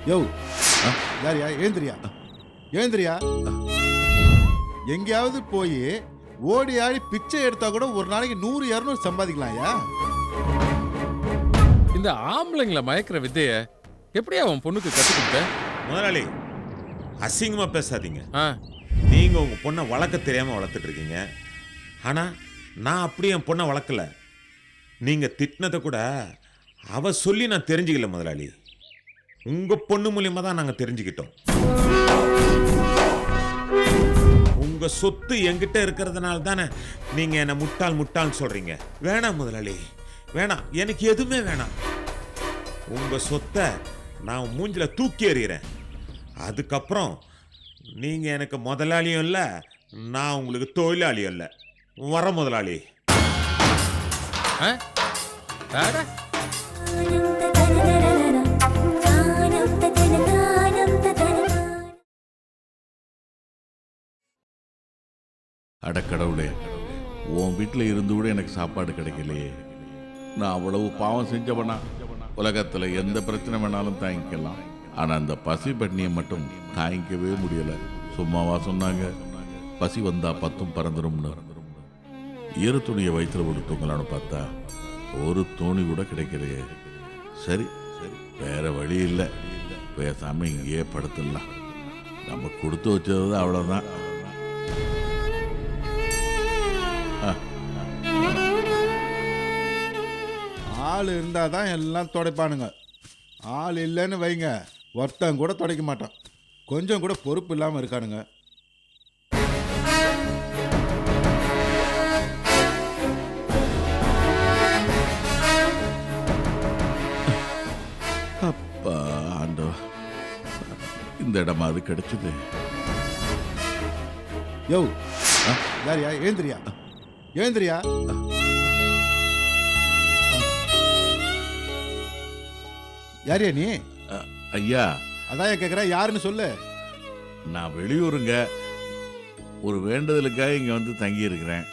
யோ யாரியா ஏந்திரியா ஏந்திரியா. எங்கேயாவது போய் ஓடி ஆடி பிச்சை எடுத்தா கூட ஒரு நாளைக்கு 100-200 சம்பாதிக்கலாம்யா. இந்த ஆம்பளைங்களை மயக்கிற வித்தைய எப்படி அவன் பொண்ணுக்கு கற்றுக் கொடுத்த? முதலாளி அசிங்கமா பேசாதீங்க. ஆ, நீங்க உங்க பொண்ணை வளர்க்க தெரியாம வளர்த்துட்டு இருக்கீங்க. ஆனா நான் அப்படியே என் பொண்ணை வளர்க்கல. நீங்க திட்டினதை கூட அவ சொல்லி நான் தெரிஞ்சுக்கல முதலாளி. உங்க பொண்ணு மூலியமா தான் நாங்க தெரிஞ்சுக்கிட்டோம். உங்க சொத்து என்கிட்ட இருக்கிறதுனால தானே நீங்க என்ன முட்டாள் முட்டாள்னு சொல்றீங்க. வேணாம் முதலாளி, வேணாம், எனக்கு எதுவுமே வேணாம். உங்க சொத்தை நான் மூஞ்சில தூக்கி எறிகிறேன். அதுக்கப்புறம் நீங்க எனக்கு முதலாளியும் இல்லை, நான் உங்களுக்கு தொழிலாளியும் இல்லை. வர முதலாளி. ஆ? அட, அடக்கடவுளே, உன் வீட்டில் இருந்து கூட எனக்கு சாப்பாடு கிடைக்கலையே. நான் அவ்வளவு பாவம் செஞ்சவனா? உலகத்தில் எந்த பிரச்சனை வேணாலும் தாங்கிக்கலாம், ஆனால் அந்த பசி பட்னியை மட்டும் தாங்கிக்கவே முடியலை. சும்மாவா சொன்னாங்க, பசி வந்தா 10 பறந்துரும்னு. ஈர துணியை வயிற்றுல போட்டு தூங்கலான்னு பார்த்தா ஒரு துணி கூட கிடைக்கலையே. சரி சரி, வேற வழி இல்லை, பேசாம இங்கேயே படுத்துடலாம். நம்ம கொடுத்து வச்சது அவ்வளோதான். ஆள் இருந்தால் தான் எல்லாம் துடைப்பானுங்க. ஆள் இல்லைன்னு வைங்க, ஒருத்தன் கூட துடைக்க மாட்டான். கொஞ்சம் கூட பொறுப்பு இல்லாமல் இருக்கானுங்க. அப்பா ஆண்டவா, இந்த இடமாவது கிடைச்சது. யோ யாரியா ஏந்திரியா ஏந்திரியா. யாரியா நீ? ஐயா, அதான் கேட்குற, யாருன்னு சொல்லு. நான் வெளியூருங்க, ஒரு வேண்டுதலுக்காக இங்க வந்து தங்கி இருக்கிறேன்.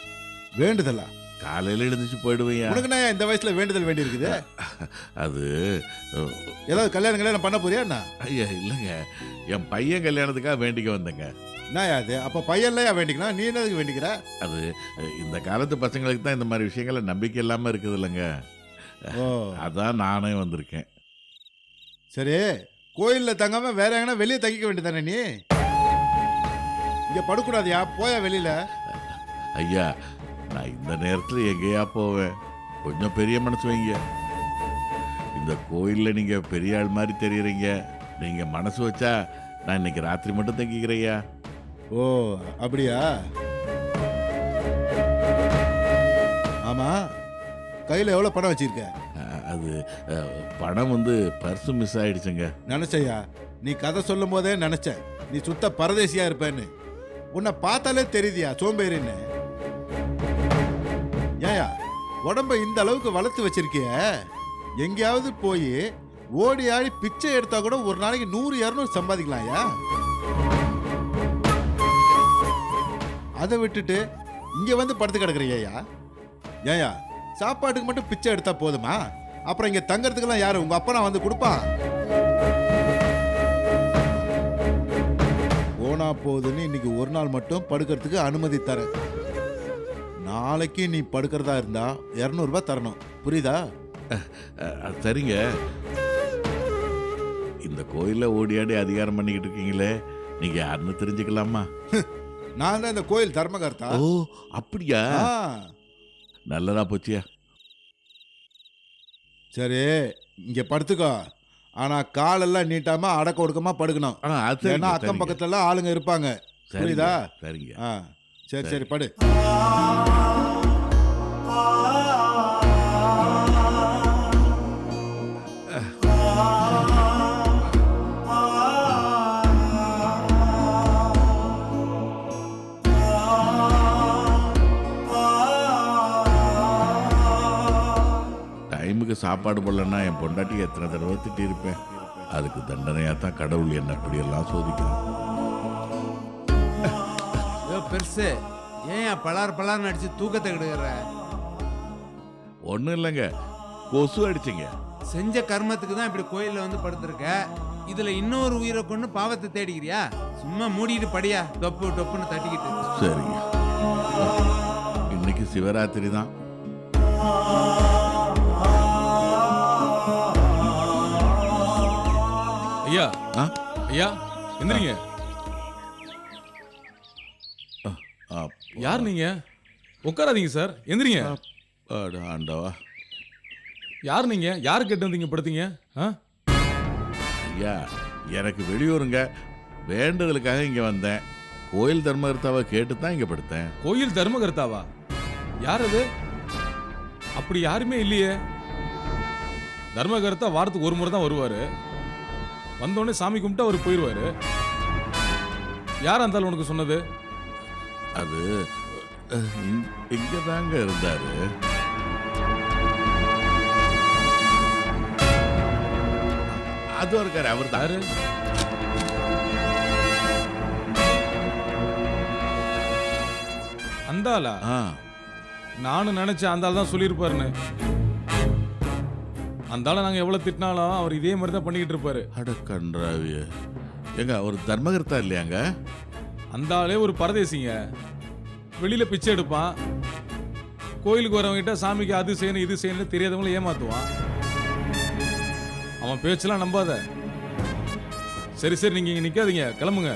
வேண்டுதலா? காலையில எழுந்துச்சு போயிடுவேன். உனக்குண்ணா இந்த வயசுல வேண்டுதல் வேண்டி இருக்குது? அது ஏதாவது கல்யாணம் பண்ண போறியா என்ன? ஐயா இல்லைங்க, என் பையன் கல்யாணத்துக்காக வேண்டிக்க வந்தேங்க. நான் அது அப்ப பையன்லையா வேண்டிக்கணும், நீ என்னதுக்கு வேண்டிக்கிற? அது இந்த காலத்து பசங்களுக்கு தான் இந்த மாதிரி விஷயங்கள நம்பிக்கை இல்லாம இருக்குது இல்லைங்க. ஓ, அதான் நானே வந்திருக்கேன். சரி, கோயில்ல தங்காம வேற எங்கன்னா வெளியே தங்கிக்க வேண்டியதானே நீ? இங்க படுக்கூடாதியா, போயா வெளியில. ஐயா, நான் இந்த நேரத்தில் எங்கேயா போவேன்? கொஞ்சம் பெரிய மனசு வைங்க. இந்த கோயிலில் நீங்க பெரிய ஆள் மாதிரி தெரியுறீங்க. நீங்க மனசு வச்சா நான் இன்னைக்கு ராத்திரி மட்டும் தங்கிக்கிறேயா. ஓ அப்படியா? ஆமா, கையில எவ்வளவு பணம் வச்சிருக்க? அது பணம் வந்து பர்ஸு மிஸ் ஆயிடுச்சுங்க. நினைச்சையா, நீ கதை சொல்லும் போதே நினைச்ச நீ சுத்த பரதேசியா இருப்பேன்னு. உன்னை பார்த்தாலே தெரியுதியா சோம்பேறின்னு. ஏயா உடம்ப இந்த அளவுக்கு வளர்த்து வச்சிருக்கிய, எங்கேயாவது போய் ஓடி ஆடி பிச்சை எடுத்தா கூட ஒரு நாளைக்கு 100-200 சம்பாதிக்கலாம்யா. அதை விட்டுட்டு இங்க வந்து படுத்து கிடக்குறியா? ஏயா சாப்பாட்டுக்கு மட்டும் பிச்சை எடுத்தா போதுமா? அப்புறம் இங்க தங்கறதுக்கெல்லாம் யாரு, உங்க அப்பா வந்து கொடுப்பான்? போனா போகுதுன்னு இன்னைக்கு ஒரு நாள் மட்டும் படுக்கிறதுக்கு அனுமதி தரேன். நாளைக்கு நீ படுக்கிறதா இருந்தா 200 ரூபாய் தரணும், புரியுதா? சரிங்க. இந்த கோயிலில் ஓடியாடி அதிகாரம் பண்ணிக்கிட்டு இருக்கீங்களே, நீங்க யாருன்னு தெரிஞ்சுக்கலாமா? நான் தான் இந்த கோயில் தர்மகர்த்தா. ஓ அப்படியா? நல்லதா போச்சியா. சரி, இங்க படுத்துக்கோ. ஆனா காலெல்லாம் நீட்டாம அடக்க ஒடுக்கமா படுக்கணும். ஏன்னா அக்கம் பக்கத்துல ஆளுங்க இருப்பாங்க, புரியுதா? சரிங்க. சரி சரி, படு. டைமுக்கு சாப்பாடு போடலன்னா என் பொண்டாட்டி எத்தனை தடவை திட்டி இருப்பேன். அதுக்கு தண்டனையா தான் கடவுள் என்ன அப்படியெல்லாம் சோதிக்கிறான். பெருசு ஏன் பலார் அடிச்சு தூக்கத்தை கெடுக்கிற? ஒன்றும் இல்லைங்க, கொசு அடிச்சிங்க. செஞ்ச கர்மத்துக்கு தான் இப்படி கோயிலில் வந்து படுத்திருக்க. இதுல இன்னொரு உயிரை கொண்டு பாவத்தை தேடிக்கிறியா? சும்மா மூடிட்டு படியா, தொப்பு டொப்புன்னு தட்டிக்கிட்டு. சரிங்க. இன்னைக்கு சிவராத்திரி தான். ஐயா ஆ? ஐயா எந்திரிங்க. அப்பா. யார் நீங்க? உட்காராதீங்க சார், எந்திரிங்க. அட ஆண்டவா. யார் நீங்க? யார் கேட்டு வந்தீங்க படுத்தீங்க? ஆ? ஐயா, எனக்கு வெளியூருங்க, வேண்டுதலுக்காக இங்க வந்தேன். கோயில் தர்மகர்த்தாவை கேட்டு தான் இங்க படுத்தேன். கோயில் தர்மகர்த்தாவா? யார் அது? அப்படி யாருமே இல்லையே. தர்மகர்த்தா வாரத்துக்கு ஒரு முறை தான் வருவாரு. வந்தோடனே சாமி கும்பிட்டு அவர் போயிடுவாரு. யாரா இருந்தாலும் உனக்கு சொன்னது? அது இங்க தாங்க இருந்தாரு. அது இருக்காரு, அவர் தான். யாரு? அந்தாளா? நானும் நினைச்சேன் அந்த ஆள் தான் சொல்லியிருப்பாருன்னு. அந்த ஆளை நாங்கள் எவ்வளோ திட்டினாலும் அவர் இதே மாதிரி தான் பண்ணிக்கிட்டு இருப்பாரு. அட கன்றாவிய. எங்க அவர் தர்மகர்த்தா இல்லையாங்க? அந்த ஆளே ஒரு பரதேசிங்க. வெளியில பிச்சை எடுப்பான். கோயிலுக்கு வரவங்கிட்ட சாமிக்கு அது செய்யணும் இது செய்யணும் தெரியாதவங்கள ஏமாத்துவான். அவன் பேச்செல்லாம் நம்பாத. சரி சரி, நீங்க இங்க நிக்காதீங்க, கிளம்புங்க.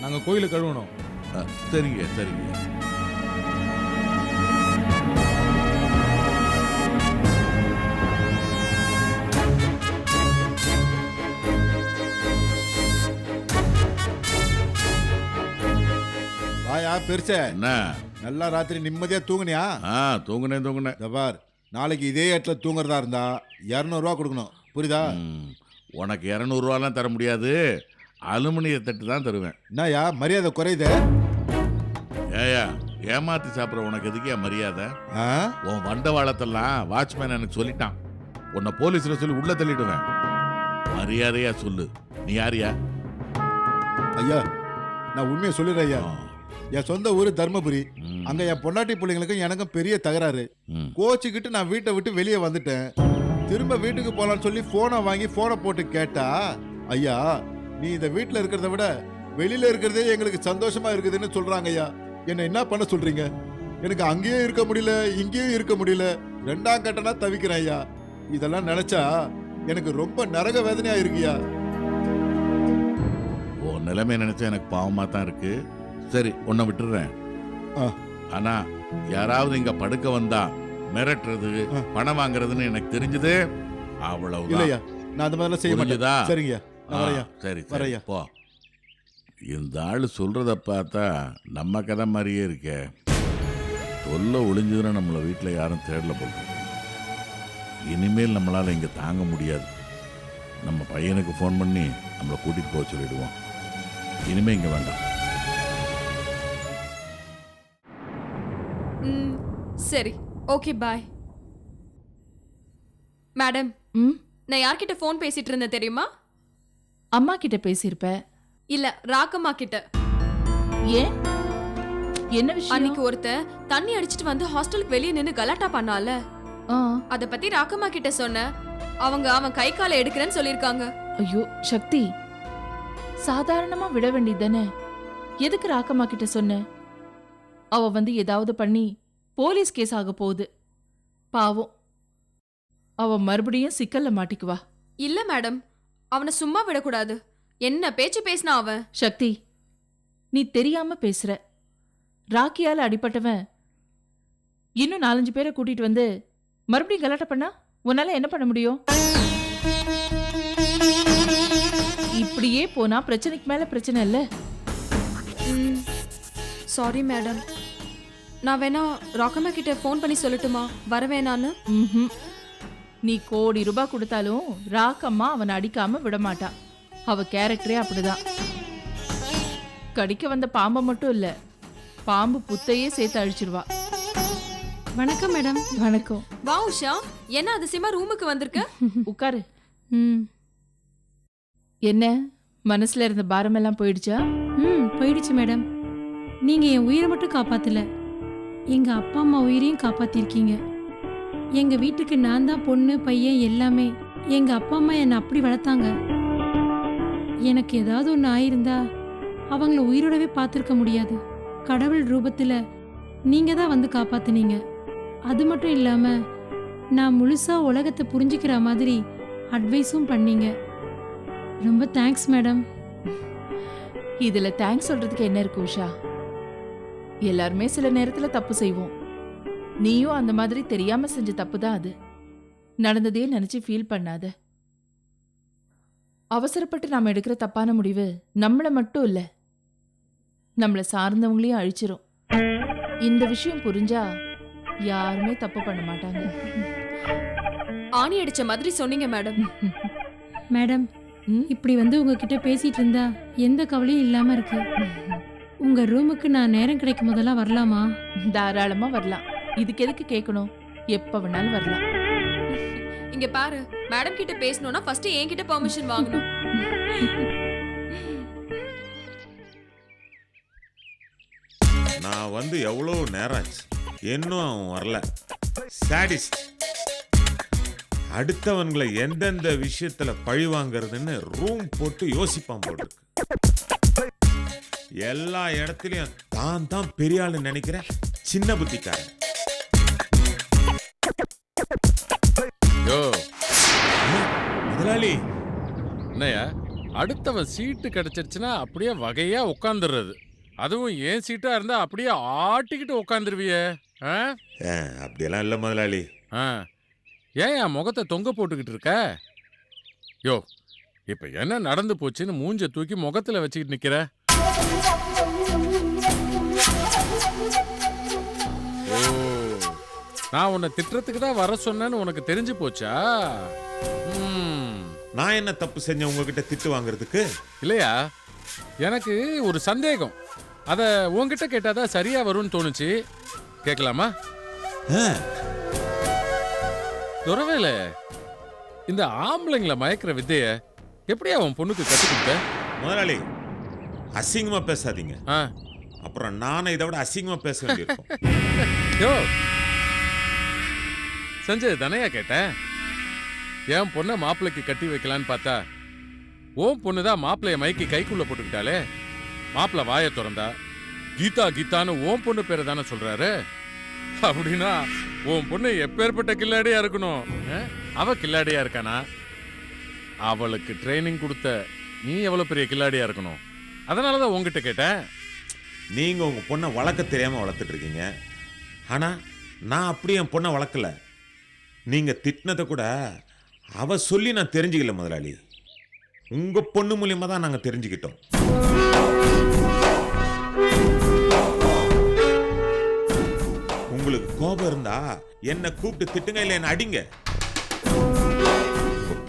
நாங்க கோயிலை கழுவணும். சரிங்க சரிங்க. வாயா பெருசே, என்ன? நல்லா ராத்திரி நிம்மதியா தூங்குனியா? தூங்குனேன். இந்த பார், நாளைக்கு இதே இடத்துல தூங்குறதா இருந்தா 200 ரூபா கொடுக்கணும், புரியுதா? உனக்கு 200 ரூபாலாம் தர முடியாது, அலுமினிய தட்டு தான் தருவேன். என்னயா மரியாதை குறையுது? ஏயா, ஏமாத்தி சாப்பிட்ற உனக்கு எதுக்கே மரியாதை? ஆ? உன் வண்டவாளத்தெல்லாம் வாட்ச்மேன் எனக்கு சொல்லிட்டான். உன்னை போலீஸ்ல சொல்லி உள்ள தள்ளிடுவேன். மரியாதையா சொல்லு, நீ யாரியா? ஐயா, நான் உண்மையை சொல்லிடுறேன் ஐயா. என் சொந்த ஊரு தர்மபுரி. ம். அங்க என் பொண்டாட்டி பிள்ளைங்களுக்கும் எனக்கும் பெரிய தகராறு. ம். கோச்சிக்கிட்டு நான் வீட்டை விட்டு வெளியே வந்துட்டேன். திரும்ப வீட்டுக்கு போலான்னு சொல்லி போனை வாங்கி போனை போட்டு கேட்டா, ஐயா நீ இந்த வீட்டுல இருக்கிறத விட வெளியில இருக்கிறதே எங்களுக்கு சந்தோஷமா இருக்குதுன்னு சொல்றாங்க ஐயா. என்ன என்ன பண்ண சொல்றீங்க? எனக்கு அங்கேயும் இருக்க முடியல, இங்கேயும் இருக்க முடியல, 2ஆம் கட்டனா தவிக்கிறேன் ஐயா. இதெல்லாம் நினைச்சா எனக்கு ரொம்ப நரக வேதனையா இருக்குயா. உன் நிலைமை நினைச்சா எனக்கு பாவமா தான் இருக்கு. சரி, உன்னை விட்டுறேன். ஆ. ஆனா யாராவது இங்க படுக்க வந்தா மிரட்டுறது, பணம் வாங்குறதுன்னு எனக்கு தெரிஞ்சது, அவ்வளவுதான். இல்லையா, நான் அந்த மாதிரிலாம் செய்ய மாட்டேன். புரிஞ்சுதா? சரிங்க, நான் வரையா. சரி வரையா. போ. இந்த ஆள் சொல்றத பார்த்தா நம்ம கதை மாதிரியே இருக்கே. தொல்லை ஒளிஞ்சதுன்னா நம்மளை வீட்டில் யாரும் தேடல போல. இனிமேல் நம்மளால இங்க தாங்க முடியாது. நம்ம பையனுக்கு ஃபோன் பண்ணி நம்மளை கூட்டிட்டு போக சொல்லிடுவோம். இனிமே இங்க வேண்டாம். சரி, ஓகே, பாய். மேடம், நான் யார்கிட்ட ஃபோன் பேசிட்டு இருந்தேன் தெரியுமா? அம்மா கிட்ட பேசியிருப்ப. இல்ல, ராக்கம்மா கிட்ட. ஏன்? என்ன விஷயம்? அன்னைக்கு ஒருத்தன் தண்ணி அடிச்சிட்டு வந்து ஹாஸ்டலுக்கு வெளியே நின்னு கலாட்டா பண்ணால, ஆ. அத பத்தி ராக்கம்மா கிட்ட சொன்ன. அவன் கை காலை எடுக்கிறேன்னு சொல்லிருக்காங்க. ஐயோ சக்தி, சாதாரணமா விட வேண்டியதானே. எதுக்கு ராக்கம்மா கிட்ட சொன்ன? அவ வந்து ஏதாவது பண்ணி போலீஸ் கேஸ் ஆக போகுது. பாவம், அவ மறுபடியும் சிக்கல்ல மாட்டிக்குவா. இல்ல மேடம், அவனை சும்மா விடக்கூடாது. என்ன பேச்சு பேசினா அவன்? சக்தி, நீ தெரியாம பேசுற. ராக்கியால அடிபட்டவன் இன்னும் 4-5 பேரை கூட்டிட்டு வந்து மறுபடியும் கலாட்ட பண்ணா உன்னால என்ன பண்ண முடியும்? இப்படியே போனா பிரச்சனைக்கு மேல பிரச்சனை இல்ல. சாரி மேடம், நான் வேணா ராக்கம்மா கிட்ட ஃபோன் பண்ணி சொல்லட்டுமா வர வேணான்னு? நீ கோடி ரூபாய் கொடுத்தாலும் ராக்கம்மா அவனை அடிக்காம விடமாட்டா. அவ கேரக்டரே அப்படிதான். கடிக்க வந்த பாம்பை மட்டும் இல்ல, பாம்பு புத்தையே சேர்த்து அழிச்சிருவா. வணக்கம் மேடம். வணக்கம். வா உஷா, என்ன அதிசயமா ரூமுக்கு வந்திருக்க? உட்காரு. என்ன மனசுல இருந்த பாரமெல்லாம் போயிடுச்சா? போயிடுச்சு மேடம். நீங்க என் உயிரை மட்டும் காப்பாத்தல, எங்க அப்பா அம்மா உயிரையும் காப்பாத்திருக்கீங்க. எங்க வீட்டுக்கு நான் தான் பொண்ணு பையன் எல்லாமே. எங்க அப்பா அம்மா என்னை அப்படி வளர்த்தாங்க. எனக்கு ஏதாவது ஒன்று ஆயிருந்தா அவங்கள உயிரோடவே பார்த்துருக்க முடியாது. கடவுள் ரூபத்தில் நீங்கள் தான் வந்து காப்பாத்துனீங்க. அது மட்டும் இல்லாமல் நான் முழுசாக உலகத்தை புரிஞ்சுக்கிற மாதிரி அட்வைஸும் பண்ணீங்க. ரொம்ப தேங்க்ஸ் மேடம். இதுல தேங்க்ஸ் சொல்றதுக்கு என்ன இருக்கு உஷா? எல்லாருமே சில நேரத்துல தப்பு செய்வோம். நீயும் அந்த மாதிரி தெரியாம செஞ்ச தப்பு தான் அது. நடந்ததே நினைச்சு ஃபீல் பண்ணாத. அவசரப்பட்டு நாம எடுக்கிற தப்பான முடிவு நம்மள மட்டும் இல்ல, நம்மள சார்ந்தவங்களையும் அழிச்சிரும். இந்த விஷயம் புரிஞ்சா யாருமே தப்பு பண்ண மாட்டாங்க. ஆணி அடிச்ச மாதிரி சொன்னீங்க மேடம். மேடம், ம்? இப்படி வந்து உங்ககிட்ட பேசிட்டு இருந்தா எந்த கவலையும் இல்லாமல் இருக்கு. உங்கள் ரூமுக்கு நான் நேரம் கிடைக்கும் போதெல்லாம் வரலாமா? தாராளமா வரலாம். இதுக்கு எதுக்கு கேட்கணும்? எப்ப வேணாலும் வரலாம். இங்க பாரு, மேடம் கிட்ட பேசணும்னா ஃபர்ஸ்ட் என்கிட்ட பெர்மிஷன் வாங்கணும். நான் வந்து எவ்வளோ நேரம் ஆச்சு, இன்னும் அவன் வரல. சாடிஸ்ட். அடுத்தவன்களை எந்தெந்த விஷயத்துல பழி வாங்குறதுன்னு ரூம் போட்டு யோசிப்பான் போட்டுருக்கு. எல்லா இடத்துலயும் தான் தான் பெரிய ஆளு நினைக்கிறேன் சின்ன புத்திக்காரன். யோ முதலாளி, என்னையா, அடுத்தவன் சீட்டு கிடைச்சிருச்சுன்னா அப்படியே வகையா உட்காந்துடுறது. அதுவும் ஏன் சீட்டா இருந்தா அப்படியே ஆட்டிக்கிட்டு உட்காந்துருவியே. அப்படியெல்லாம் இல்லை முதலாளி. ஏன் என் முகத்தை தொங்க போட்டுக்கிட்டு இருக்க? யோ, இப்ப என்ன நடந்து போச்சுன்னு மூஞ்ச தூக்கி முகத்துல வச்சுக்கிட்டு நிக்கிற? ஓ, நான் உன்னை திட்டுறதுக்கு தான் வர சொன்னேன்னு உனக்கு தெரிஞ்சு போச்சா? நான் என்ன தப்பு செஞ்சேன் உங்ககிட்ட திட்டு வாங்குறதுக்கு? இல்லையா, எனக்கு ஒரு சந்தேகம். அத உன்கிட்ட கேட்டாதான் சரியா வரும்னு தோணுச்சு. கேட்கலாமா? துறவேல, இந்த ஆம்பளைங்களை மயக்கிற வித்தைய எப்படி அவன் பொண்ணுக்கு கத்து கொடுத்த? முதலாளி, அசிங்கமா பேசாதீங்க. அப்புறம் நானே இதை விட அசிங்கமா பேச வேண்டியிருக்கும். யோ, சஞ்சய் தானையா கேட்டேன். என் பொண்ணை மாப்பிள்ளைக்கு கட்டி வைக்கலான்னு பார்த்தா ஓம் பொண்ணுதான் மாப்பிள்ளைய மயக்கி கைக்குள்ள போட்டுக்கிட்டாலே. மாப்பிள்ளை வாயை திறந்தா கீதா கீதான்னு ஓம் பொண்ணு பேரை தானே சொல்றாரு. அப்படின்னா உன் பொண்ணு எப்பேற்பட்ட கில்லாடியா இருக்கணும்? அவ கில்லாடியா இருக்கானா? அவளுக்கு ட்ரைனிங் கொடுத்த நீ எவ்வளவு பெரிய கில்லாடியா இருக்கணும்? அதனாலதான் உங்ககிட்ட கேட்டேன். நீங்க உங்க பொண்ணை வளர்க்க தெரியாம வளர்த்துட்டு இருக்கீங்க. ஆனா நான் அப்படி என் பொண்ணை வளர்க்கல. நீங்க திட்டினதை கூட அவ சொல்லி நான் தெரிஞ்சுக்கல முதலாளி. உங்க பொண்ணு மூலியமா தான் நாங்க தெரிஞ்சுக்கிட்டோம். உங்களுக்கு கோபம் இருந்தா என்ன கூப்பிட்டு திட்டுங்க, இல்ல என்ன அடிங்க.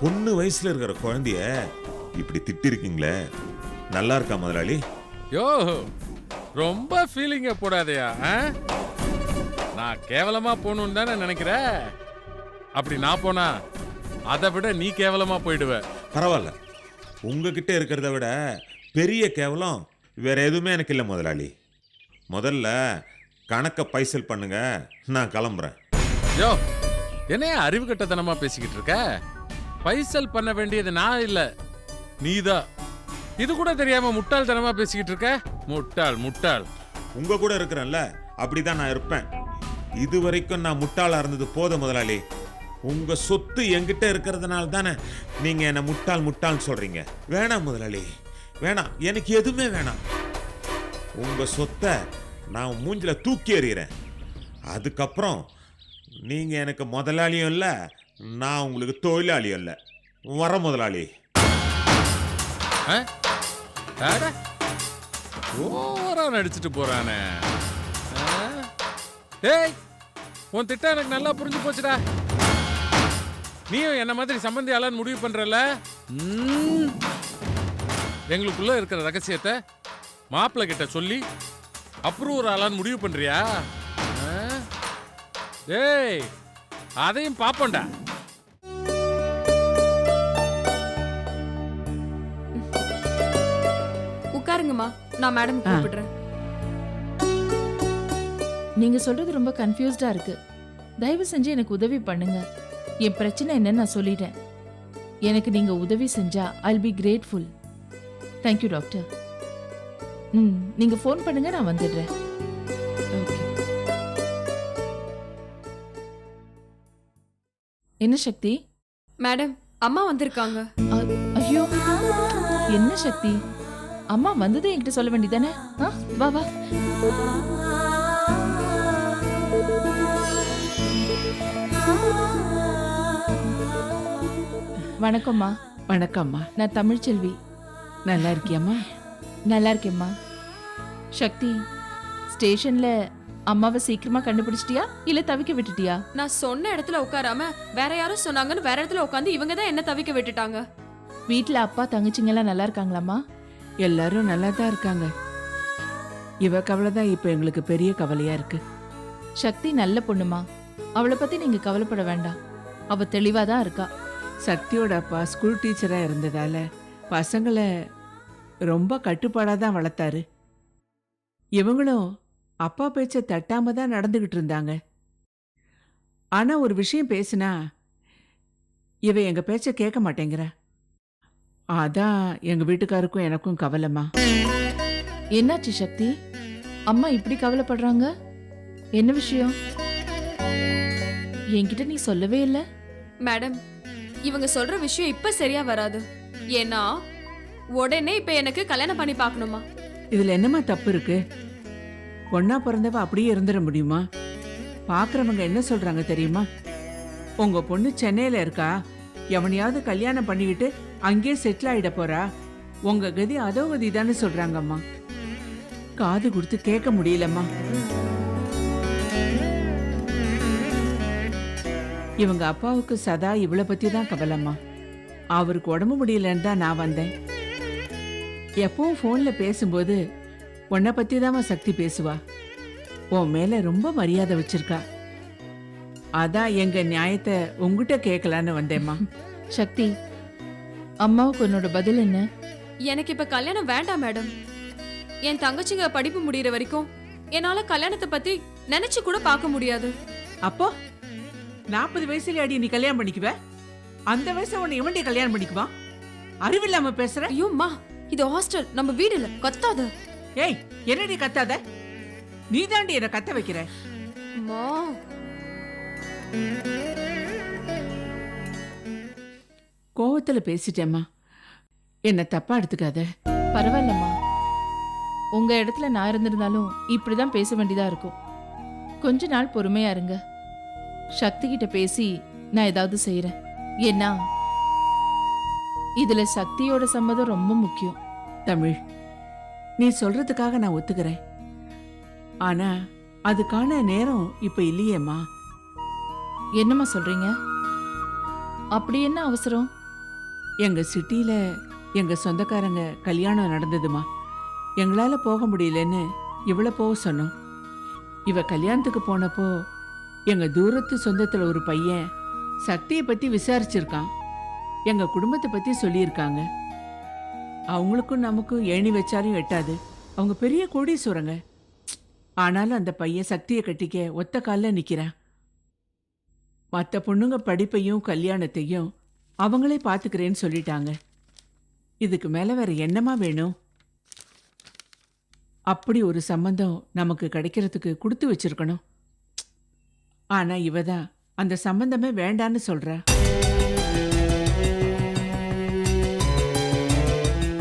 பொண்ணு வயசுல இருக்கிற குழந்தைய இப்படி திட்டி இருக்கீங்களே, நல்லா இருக்கா முதலாளி? யோ, ரொம்ப ஃபீலிங்க போடாதயா. நான் கேவலமா போகணும்னு தானே நினைக்கிற? அப்படி நான் போனா அதை விட நீ கேவலமா போயிடுவ. பரவாயில்ல, உங்ககிட்ட இருக்கிறத விட பெரிய கேவலம் வேற எதுவுமே எனக்கு இல்லை முதலாளி. முதல்ல கணக்க பைசல் பண்ணுங்க, நான் கிளம்புறேன். யோ, என்னைய அறிவு கட்டத்தனமா பேசிக்கிட்டு இருக்க? பைசல் பண்ண வேண்டியது நான் இல்ல, நீதான். இது கூட தெரியாம முட்டாள்தனமா பேசிக்கிட்டு இருக்க. முட்டாள் முட்டாள். உங்க கூட இருக்கிறேன்ல, அப்படிதான் நான் இருப்பேன். இது வரைக்கும் நான் முட்டாளா இருந்தது போதும் முதலாளி. உங்க சொத்து என்கிட்ட இருக்கிறதுனால தானே நீங்க என்ன முட்டாள் முட்டாள்னு சொல்றீங்க. வேணாம் முதலாளி, வேணாம், எனக்கு எதுவுமே வேணாம். உங்க சொத்தை நான் மூஞ்சில தூக்கி எறிகிறேன். அதுக்கப்புறம் நீங்க எனக்கு முதலாளியும் இல்லை, நான் உங்களுக்கு தொழிலாளியும் இல்லை. வர முதலாளி. ஓவரா நடிச்சுட்டு போறானே. டேய், உன் திட்டம் எனக்கு நல்லா புரிஞ்சு போச்சுடா. நீயும் என்ன மாதிரி சம்பந்தி ஆளான்னு முடிவு பண்றல. எங்களுக்குள்ள இருக்கிற ரகசியத்தை மாப்பிள்ளை கிட்ட சொல்லி அப்புறம் ஒரு ஆளான்னு முடிவு பண்றியா? டேய், அதையும் பாப்போண்டா. உட்காருங்கம்மா, நான் மேடம் கூப்பிடுறேன். நீங்க சொல்றது ரொம்ப கன்ஃபியூஸ்டா இருக்கு. தயவு செஞ்சு எனக்கு உதவி பண்ணுங்க. என் பிரச்சனை என்னன்னு நான் சொல்லிட்டேன். எனக்கு நீங்க உதவி செஞ்சா I'll be grateful. Thank you doctor. ம், நீங்க ஃபோன் பண்ணுங்க, நான் வந்துடுறேன். ஓகே. என்ன சக்தி? மேடம், அம்மா வந்திருக்காங்க. ஐயோ, என்ன சக்தி? அம்மா வந்ததே என்கிட்ட சொல்ல வேண்டியதானே? வா வா. வணக்கம்மா. வணக்கம்மா. நான் தமிழ்ச்செல்வி. நல்லா இருக்கியம்மா? நல்லா இருக்கேம்மா. சக்தி, ஸ்டேஷன்ல அம்மாவை சீக்கிரமா கண்டுபிடிச்சிட்டியா இல்ல தவிக்க விட்டுட்டியா? நான் சொன்ன இடத்துல உட்காராம வேற யாரும் சொன்னாங்கன்னு வேற இடத்துல உட்காந்து இவங்க தான் என்ன தவிக்க விட்டுட்டாங்க. வீட்ல அப்பா தங்கச்சிங்க எல்லாம் நல்லா இருக்காங்களாம்மா? எல்லாரும் நல்லா தான் இருக்காங்க. இவ கவலை தான் இப்ப எங்களுக்கு பெரிய கவலையா இருக்கு. சக்தி நல்ல பொண்ணுமா, அவளை பத்தி நீங்க கவலைப்பட வேண்டாம். அவ தெளிவா தான் இருக்கா. சக்தியோட அப்பா ஸ்கூல் டீச்சரா இருந்ததால பசங்களை ரொம்ப கட்டுப்பாடா தான் வளர்த்தாரு. இவங்களும் அப்பா பேச்ச தட்டாம தான் நடந்துகிட்டு இருந்தாங்க. ஆனா ஒரு விஷயம் பேசினா இவ எங்க பேச்ச கேட்க மாட்டேங்கிறா. அதான் எங்க வீட்டுக்காருக்கும் எனக்கும் கவலைமா. என்னாச்சு சக்தி? அம்மா இப்படி கவலைப்படுறாங்க? என்ன விஷயம்? என்கிட்ட நீ சொல்லவே இல்ல. மேடம், இவங்க சொல்ற விஷயம் இப்ப சரியா வராது. ஏன்னா உடனே இப்ப எனக்கு கல்யாணம் பண்ணி பார்க்கணுமா? இதுல என்னமா தப்பு இருக்கு? பொண்ணா பிறந்தவ அப்படியே இருந்துட முடியுமா? பாக்குறவங்க என்ன சொல்றாங்க தெரியுமா? உங்க பொண்ணு சென்னையில இருக்கா, எவனையாவது கல்யாணம் பண்ணிக்கிட்டு அங்கேயே செட்டில் ஆயிட போறா, உங்க கதி அதோ கதி தானே சொல்றாங்கம்மா. காது கொடுத்து கேட்க முடியலம்மா. இவங்க அப்பாவுக்கு சதா இவளை பத்தி தான் கவலைம்மா. அவருக்கு உடம்பு முடியலன்னு தான் நான் வந்தேன். எப்பவும் போன்ல பேசும்போது உன்னை பத்தி தான் சக்தி பேசுவா. உன் மேல ரொம்ப மரியாதை வச்சிருக்கா. அதான் எங்க நியாயத்தை உங்ககிட்ட கேட்கலான்னு வந்தேம்மா. சக்தி, அம்மாவுக்கு உன்னோட பதில் என்ன? எனக்கு இப்ப கல்யாணம் வேண்டாம் மேடம். என் தங்கச்சிங்க படிப்பு முடியற வரைக்கும் என்னால கல்யாணத்தை பத்தி நினைச்சு கூட பார்க்க முடியாது. அப்போ 40 வயசுல அடி நீ கல்யாணம் பண்ணிக்குவ? அந்த வயசுல உன்னை எவன்டி கல்யாணம் பண்ணிக்குவா? அறிவில்லாம பேசுற? ஐயோ அம்மா, இது ஹாஸ்டல், நம்ம வீடு இல்ல. கத்தாத. ஏய், என்னடி கத்தாத? நீ தாண்டி என்ன கத்த வைக்கிற. அம்மா, கோவத்துல பேசிட்டேம்மா, என்ன தப்பா எடுத்துக்காத. பரவாயில்லம்மா. உங்க இடத்துல நான் இருந்திருந்தாலும் இப்படிதான் பேச வேண்டியதா இருக்கும். கொஞ்ச நாள் பொறுமையா இருங்க. சக்தி கிட்ட பேசி நான் ஏதாவது செய்யறேன். ஏன்னா இதுல சக்தியோட சம்மதம் ரொம்ப முக்கியம். தமிழ், நீ சொல்றதுக்காக நான் ஒத்துக்கிறேன். ஆனா அதுக்கான நேரம் இப்ப இல்லையேம்மா. என்னம்மா சொல்றீங்க? அப்படி என்ன அவசரம்? எங்க சிட்டியில எங்க சொந்தக்காரங்க கல்யாணம் நடந்ததுமா. எங்களால போக முடியலன்னு இவளை போக சொன்னோம். இவ கல்யாணத்துக்கு போனப்போ எங்க தூரத்து சொந்தத்துல ஒரு பையன் சக்தியை பத்தி விசாரிச்சிருக்கான். எங்க குடும்பத்தை பத்தி சொல்லியிருக்காங்க. அவங்களுக்கும் நமக்கும் ஏணி வச்சாலும் எட்டாது. அவங்க பெரிய கோடீஸ்வரங்க. ஆனாலும் அந்த பையன் சக்தியை கட்டிக்க ஒத்த காலில் நிக்கிறான். மற்ற பொண்ணுங்க படிப்பையும் கல்யாணத்தையும் அவங்களே பாத்துக்கிறேன்னு சொல்லிட்டாங்க. இதுக்கு மேல வேற என்னமா வேணும்? அப்படி ஒரு சம்பந்தம் நமக்கு கிடைக்கிறதுக்கு கொடுத்து வச்சிருக்கணும். ஆனா இவதான் அந்த சம்பந்தமே வேண்டான்னு சொல்றா.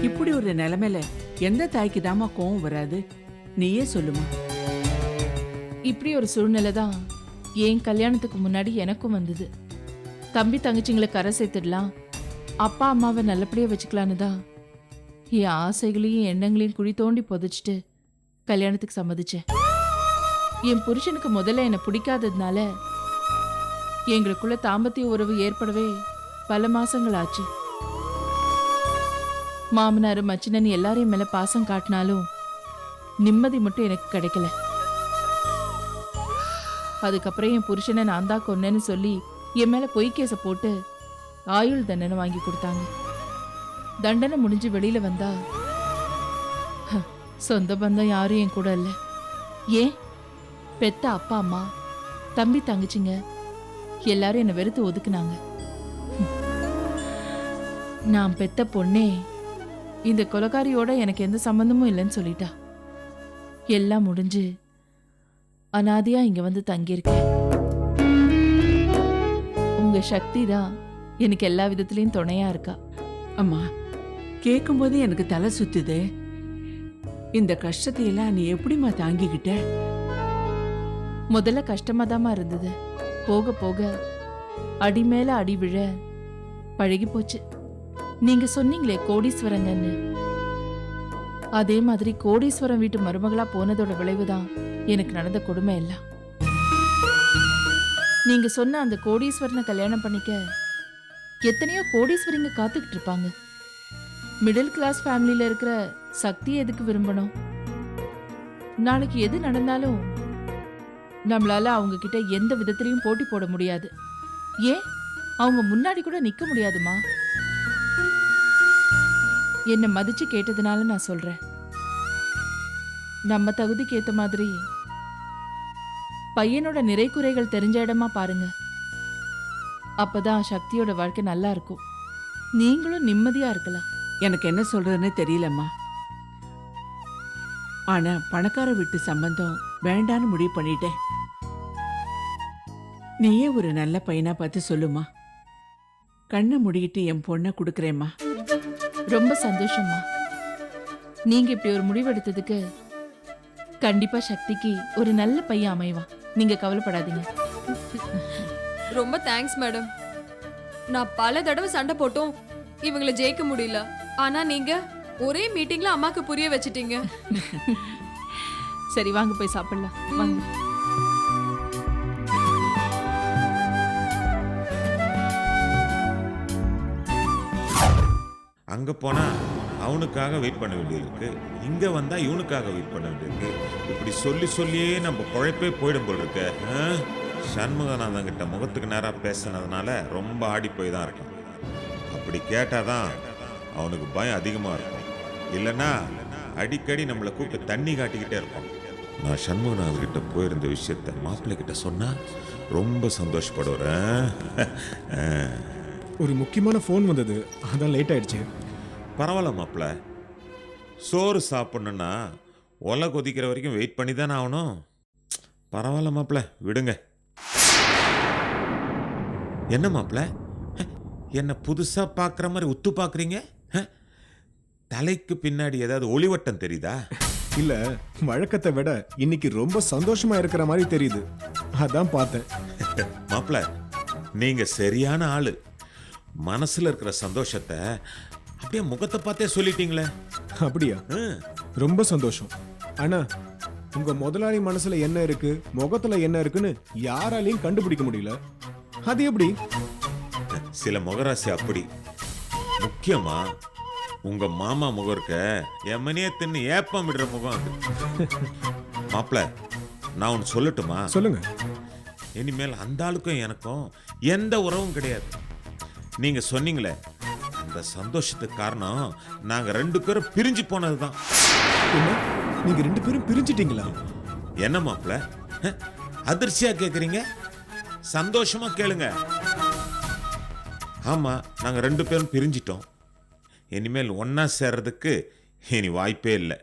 இப்படி ஒரு நிலைமையில எந்த தாய்க்கு தாமா கோவம் வராது? நீயே சொல்லுமா. இப்படி ஒரு சூழ்நிலை தான் என் கல்யாணத்துக்கு முன்னாடி எனக்கும் வந்தது. தம்பி தங்கச்சிங்களை கரை சேர்த்துடலாம், அப்பா அம்மாவை நல்லபடியா வச்சுக்கலான்னு தான் என் ஆசைகளையும் எண்ணங்களையும் குழி தோண்டி புதைச்சிட்டு கல்யாணத்துக்கு சம்மதிச்சேன். என் புருஷனுக்கு முதல்ல என்னை பிடிக்காததுனால எங்களுக்குள்ள தாம்பத்திய உறவு ஏற்படவே பல மாசங்கள் ஆச்சு. மாமனார் மச்சினன் எல்லாரையும் மேல பாசம் காட்டினாலும் நிம்மதி மட்டும் எனக்கு கிடைக்கல. அதுக்கப்புறம் என் புருஷனை நான் தான் கொன்னேன்னு சொல்லி என் மேல பொய் கேஸ போட்டு ஆயுள் தண்டனை வாங்கி கொடுத்தாங்க. தண்டனை முடிஞ்சு வெளியில வந்தா சொந்த பந்தம் யாரும் என் கூட இல்ல. ஏன் பெத்த அப்பா அம்மா தம்பி தங்கச்சிங்க எல்லாரும் என்னை வெறுத்து ஒதுக்குனாங்க. நான் பெத்த பொண்ணே இந்த கொலைகாரியோட எனக்கு எந்த சம்பந்தமும் இல்லைன்னு சொல்லிட்டா. எல்லாம் முடிஞ்சு அனாதையா இங்க வந்து தங்கியிருக்கேன். உங்க சக்தி தான் எனக்கு எல்லா விதத்திலையும் துணையா இருக்கா. அம்மா, கேட்கும்போது எனக்கு தலை சுத்துது. இந்த கஷ்டத்தை எல்லாம் நீ எப்படிம்மா தாங்கிக்கிட்ட? முதல்ல கஷ்டமாதாம்மா இருந்தது. போக போக அடி மேல அடி விழ பழகி போச்சு. நீங்க சொன்னீங்களே கோடீஸ்வரங்கன்னு, அதே மாதிரி கோடீஸ்வரம் வீட்டு மருமகளா போனதோட விளைவுதான் எனக்கு நடந்த கொடுமை எல்லாம். நீங்க சொன்ன அந்த கோடீஸ்வரனை கல்யாணம் பண்ணிக்க எத்தனையோ கோடீஸ்வரிங்க காத்துக்கிட்டு இருப்பாங்க. மிடில் கிளாஸ் ஃபேமிலியில இருக்கிற சக்தியை எதுக்கு விரும்பணும்? நாளைக்கு எது நடந்தாலும் நம்மளால அவங்க கிட்ட எந்த விதத்திலையும் போட்டி போட முடியாது. ஏன் அவங்க முன்னாடி கூட நிக்க முடியாதுமா. என்னை மதிச்சு கேட்டதுனால நான் சொல்றேன், நம்ம தகுதிக்கு ஏத்த மாதிரி பையனோட நிறை குறைகள் தெரிஞ்ச இடமா பாருங்க. அப்பதான் சக்தியோட வாழ்க்கை நல்லா இருக்கும். நீங்களும் நிம்மதியா இருக்கலாம். எனக்கு என்ன சொல்றதுன்னு தெரியலம்மா. ஆனா பணக்கார வீட்டு சம்பந்தம் வேண்டான்னு முடிவு பண்ணிட்டேன். நீயே ஒரு நல்ல பையனா பார்த்து சொல்லுமா. கண்ணை முடிக்கிட்டு என் பொண்ணை கொடுக்குறேம்மா. ரொம்ப சந்தோஷம்மா. நீங்க இப்படி ஒரு முடிவெடுத்ததுக்கு கண்டிப்பா சக்திக்கு ஒரு நல்ல பையன் அமைவான். நீங்க கவலைப்படாதீங்க. ரொம்ப தேங்க்ஸ் மேடம். நான் பல தடவை சண்டை போட்டும் இவங்களை ஜெயிக்க முடியல. ஆனா நீங்க ஒரே மீட்டிங்ல அம்மாக்கு புரிய வச்சிட்டீங்க. சரி வாங்க போய் சாப்பிடலாம். வாங்க. அங்க போனா அவனுக்காக வெயிட் பண்ண வேண்டியிருக்கு, இங்க வந்தா இவனுக்காக வெயிட் பண்ண வேண்டியிருக்கு. இப்படி சொல்லி சொல்லியே நம்ம குழைப்பே போயிடும் போல் இருக்கு. சண்முகநாதன் கிட்ட முகத்துக்கு நேரா பேசினதுனால ரொம்ப ஆடி போய் தான் இருக்கான். அப்படி கேட்டாதான் அவனுக்கு பயம் அதிகமா இருக்கும். இல்லைன்னா அடிக்கடி நம்மளை கூப்பிட்டு தண்ணி காட்டிக்கிட்டே இருப்பான். நான் சண்முகநாதன் கிட்ட போயிருந்த விஷயத்த மாப்பிள்ளை கிட்ட சொன்னா ரொம்ப சந்தோஷப்படுறேன். ஒரு முக்கியமான ஃபோன் வந்தது, அதான் லேட் ஆயிடுச்சு. பரவாயில்ல மாப்பிள்ள, சோறு சாப்பிடணுன்னா ஒலை கொதிக்கிற வரைக்கும் வெயிட் பண்ணி தானே ஆகணும். பரவாயில்ல மாப்பிள்ள, விடுங்க. என்ன மாப்பிள்ள, என்ன புதுசா பார்க்குற மாதிரி உத்து பார்க்குறீங்க? தலைக்கு பின்னாடி ஏதாவது ஒளிவட்டம் தெரியுதா? இல்ல, வழக்கத்தை விட இன்னைக்கு ரொம்ப சந்தோஷமா இருக்கிற மாதிரி தெரியுது, அதான் பார்த்தேன். மாப்பிள்ள, நீங்க சரியான ஆளு. மனசுல இருக்கிற சந்தோஷத்தை அப்படியே முகத்தை பார்த்தே சொல்லிட்டீங்களே. அப்படியா? ரொம்ப சந்தோஷம். ஆனா உங்க முதலாளி மனசுல என்ன இருக்கு, முகத்துல என்ன இருக்குன்னு யாராலையும் கண்டுபிடிக்க முடியல. அது எப்படி? சில முகராசி அப்படி. முக்கியமா உங்க மாமா முகம் இருக்க, எம்மனே தின்னு ஏப்பம் விடுற முகம் அது. மாப்பிள்ள, நான் ஒன்று சொல்லட்டுமா? சொல்லுங்க. இனிமேல் அந்த ஆளுக்கும் எனக்கும் எந்த உறவும் கிடையாது. நீங்க சொன்னீங்களே, அந்த சந்தோஷத்துக்கு காரணம் நாங்க 2 பேரும் பிரிஞ்சு போனதுதான். நீங்க 2 பேரும் பிரிஞ்சிட்டீங்களா? என்ன மாப்பிள்ள, அதிர்ச்சியா கேக்குறீங்க? சந்தோஷமா கேளுங்க. ஆமா, நாங்க 2 பேரும் பிரிஞ்சிட்டோம். இனிமேல் ஒன்னா சேர்றதுக்கு இனி வாய்ப்பே இல்லை.